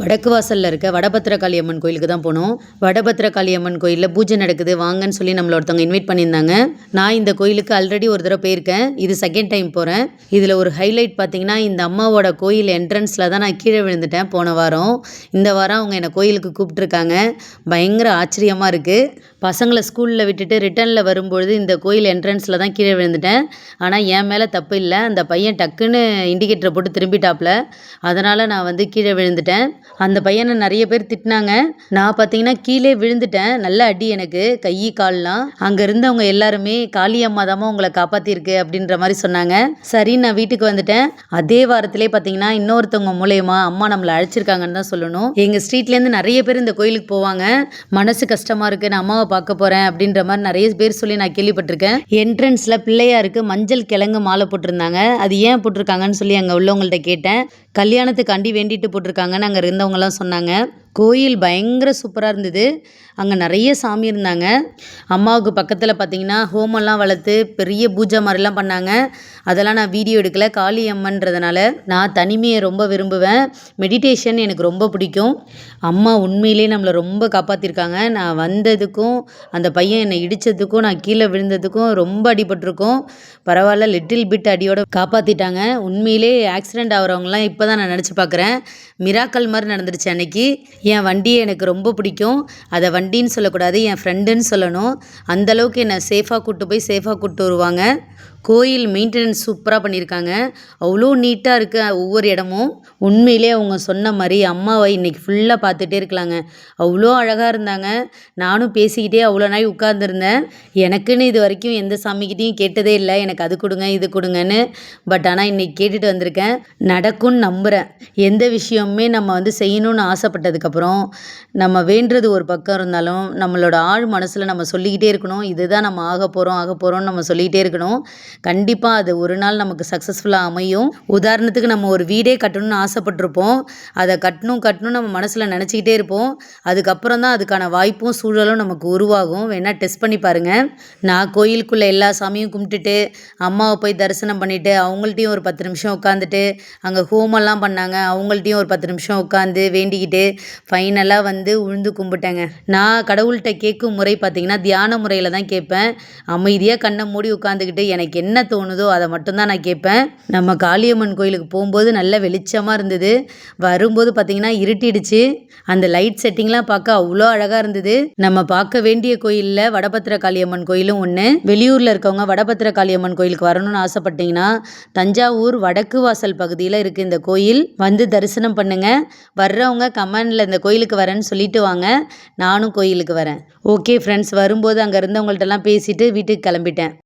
வடக்கு வாசலில் இருக்க வடபத்திரகாளி அம்மன் கோயிலுக்கு தான் போனோம். வடபத்திரகாளி அம்மன் கோயிலில் பூஜை நடக்குது வாங்கன்னு சொல்லி நம்மள ஒருத்தவங்க இன்வைட் பண்ணியிருந்தாங்க. நான் இந்த கோயிலுக்கு ஆல்ரெடி ஒரு தடவை போயிருக்கேன். இது செகண்ட் டைம் போகிறேன். இதில் ஒரு ஹைலைட் பார்த்தீங்கன்னா, இந்த அம்மாவோட கோயில் என்ட்ரன்ஸில் தான் நான் கீழே விழுந்துட்டேன் போன வாரம். இந்த வாரம் அவங்க என்னை கோயிலுக்கு கூப்பிட்ருக்காங்க. பயங்கர ஆச்சரியமாக இருக்குது. பசங்களை ஸ்கூலில் விட்டுட்டு ரிட்டர்னில் வரும்பொழுது இந்த கோயில் என்ட்ரன்ஸில் தான் கீழே விழுந்துட்டேன். ஆனால் என் மேலே தப்பு இல்லை. அந்த பையன் டக்குன்னு இண்டிகேட்டரை போட்டு திரும்பிட்டாப்புல. அதனால் நான் வந்து கீழே விழுந்துட்டேன். அந்த பையனை நிறைய பேர் திட்டினாங்க. நான் பார்த்தீங்கன்னா கீழே விழுந்துட்டேன். நல்ல அடி எனக்கு, கை கால்லாம். அங்கே இருந்தவங்க எல்லாருமே காளி அம்மா தாம்மா உங்களை காப்பாற்றிருக்கு அப்படின்ற மாதிரி சொன்னாங்க. சரி, நான் வீட்டுக்கு வந்துட்டேன். அதே வாரத்திலே பார்த்தீங்கன்னா இன்னொருத்தவங்க மூலயமா அம்மா நம்மளை அழைச்சிருக்காங்கன்னு தான் சொல்லணும். எங்கள் ஸ்ட்ரீட்லேருந்து நிறைய பேர் இந்த கோயிலுக்கு போவாங்க. மனசு கஷ்டமாக இருக்குது, நான் அம்மாவை பார்க்க போகிறேன் அப்படின்ற மாதிரி நிறைய பேர் சொல்லி நான் கேள்விப்பட்டிருக்கேன். என்ட்ரன்ஸில் பிள்ளையாருக்கு மஞ்சள் கிழங்கு மாலை போட்டிருந்தாங்க. அது ஏன் போட்டிருக்காங்கன்னு சொல்லி அங்கே உள்ளவங்கள்ட்ட கேட்டேன். கல்யாணத்துக்காண்டி வேண்டிட்டு போட்டிருக்காங்கன்னு அங்கே இருந்தவங்கலாம் சொன்னாங்க. கோயில் பயங்கர சூப்பராக இருந்தது. அங்கே நிறைய சாமி இருந்தாங்க. அம்மாவுக்கு பக்கத்தில் பார்த்திங்கன்னா ஹோமெல்லாம் வளர்த்து பெரிய பூஜை மாதிரிலாம் பண்ணாங்க. அதெல்லாம் நான் வீடியோ எடுக்கலை. காளி அம்மன்றதுனால நான் தனிமையை ரொம்ப விரும்புவேன். மெடிடேஷன் எனக்கு ரொம்ப பிடிக்கும். அம்மா உண்மையிலே நம்மளை ரொம்ப காப்பாற்றிருக்காங்க. நான் வந்ததுக்கும் அந்த பையன் என்னை இடித்ததுக்கும் நான் கீழே விழுந்ததுக்கும் ரொம்ப அடிபட்டிருக்கோம். பரவாயில்ல, லிட்டில் பிட் அடியோடு காப்பாற்றிட்டாங்க. உண்மையிலே ஆக்சிடெண்ட் ஆகிறவங்களாம் இப்போ தான் நான் நினச்சி பார்க்குறேன். மிராக்கல் மாதிரி நடந்துருச்சு அன்னைக்கு. என் வண்டியை எனக்கு ரொம்ப பிடிக்கும். அதை வண்டின்னு சொல்லக்கூடாது, என் ஃப்ரெண்டுன்னு சொல்லணும். அந்தளவுக்கு என்னை சேஃபாக கூப்பிட்டு போய் சேஃபாக கூப்பிட்டு வருவாங்க. கோயில் மெயின்டெனன்ஸ் சூப்பராக பண்ணியிருக்காங்க. அவ்வளோ நீட்டாக இருக்குது ஒவ்வொரு இடமும். உண்மையிலே அவங்க சொன்ன மாதிரி அம்மாவை இன்றைக்கி ஃபுல்லாக பார்த்துட்டே இருக்கலாங்க. அவ்வளோ அழகாக இருந்தாங்க. நானும் பேசிக்கிட்டே அவ்வளோ நாள் உட்கார்ந்துருந்தேன். எனக்குன்னு இது வரைக்கும் எந்த சாமிக்கிட்டையும் கேட்டதே இல்லை, எனக்கு அது கொடுங்க இது கொடுங்கன்னு. பட் ஆனால் இன்றைக்கி கேட்டுட்டு வந்திருக்கேன். நடக்கும்னு நம்புகிறேன். எந்த விஷயமுமே நம்ம வந்து செய்யணும்னு ஆசைப்பட்டதுக்கப்புறம் நம்ம வேண்டுறது ஒரு பக்கம் இருந்தாலும் நம்மளோட ஆழ் மனசில் நம்ம சொல்லிக்கிட்டே இருக்கணும். இதுதான் நம்ம ஆக போகிறோம்னு நம்ம சொல்லிக்கிட்டே இருக்கணும். கண்டிப்பாக அது ஒரு நாள் நமக்கு சக்ஸஸ்ஃபுல்லாக அமையும். உதாரணத்துக்கு நம்ம ஒரு வீடே கட்டணும்னு ஆசைப்பட்டிருப்போம். அதை கட்டணும் நம்ம மனசில் நினச்சிக்கிட்டே இருப்போம். அதுக்கப்புறம் தான் அதுக்கான வாய்ப்பும் சூழலும் நமக்கு உருவாகும். வேணால் டெஸ்ட் பண்ணி பாருங்கள். நான் கோயிலுக்குள்ளே எல்லா சாமியும் கும்பிட்டுட்டு அம்மாவை போய் தரிசனம் பண்ணிவிட்டு அவங்கள்ட்டையும் ஒரு 10 நிமிஷம் உட்காந்துட்டு அங்கே ஹோமெல்லாம் பண்ணாங்க. அவங்கள்ட்டையும் ஒரு 10 நிமிஷம் உட்காந்து வேண்டிக்கிட்டு ஃபைனலாக வந்து உழுந்து கும்பிட்டேங்க. நான் கடவுள்கிட்ட கேட்கும் முறை பார்த்திங்கன்னா தியான முறையில் தான் கேட்பேன். அமைதியாக கண்ணை மூடி உட்காந்துக்கிட்டு எனக்கு என்ன தோணுதோ அதை மட்டும்தான் நான் கேட்பேன். நம்ம காளியம்மன் கோயிலுக்கு போகும்போது நல்ல வெளிச்சமாக இருந்தது. வரும்போது பார்த்திங்கன்னா இருட்டிடுச்சு. அந்த லைட் செட்டிங்லாம் பார்க்க அவ்வளோ அழகாக இருந்தது. நம்ம பார்க்க வேண்டிய கோயிலில் வடபத்திரகாளி அம்மன் கோயிலும் ஒன்று. வெளியூரில் இருக்கவங்க வடபத்திரகாளி அம்மன் கோயிலுக்கு வரணும்னு ஆசைப்பட்டீங்கன்னா தஞ்சாவூர் வடக்கு வாசல் பகுதியில் இருக்குது இந்த கோயில். வந்து தரிசனம் பண்ணுங்கள். வர்றவங்க கமெண்டில் இந்த கோயிலுக்கு வரேன்னு சொல்லிட்டு வாங்க. நானும் கோயிலுக்கு வரேன். ஓகே ஃப்ரெண்ட்ஸ், வரும்போது அங்கே இருந்தவங்கள்ட்டெல்லாம் பேசிட்டு வீட்டுக்கு கிளம்பிட்டேன்.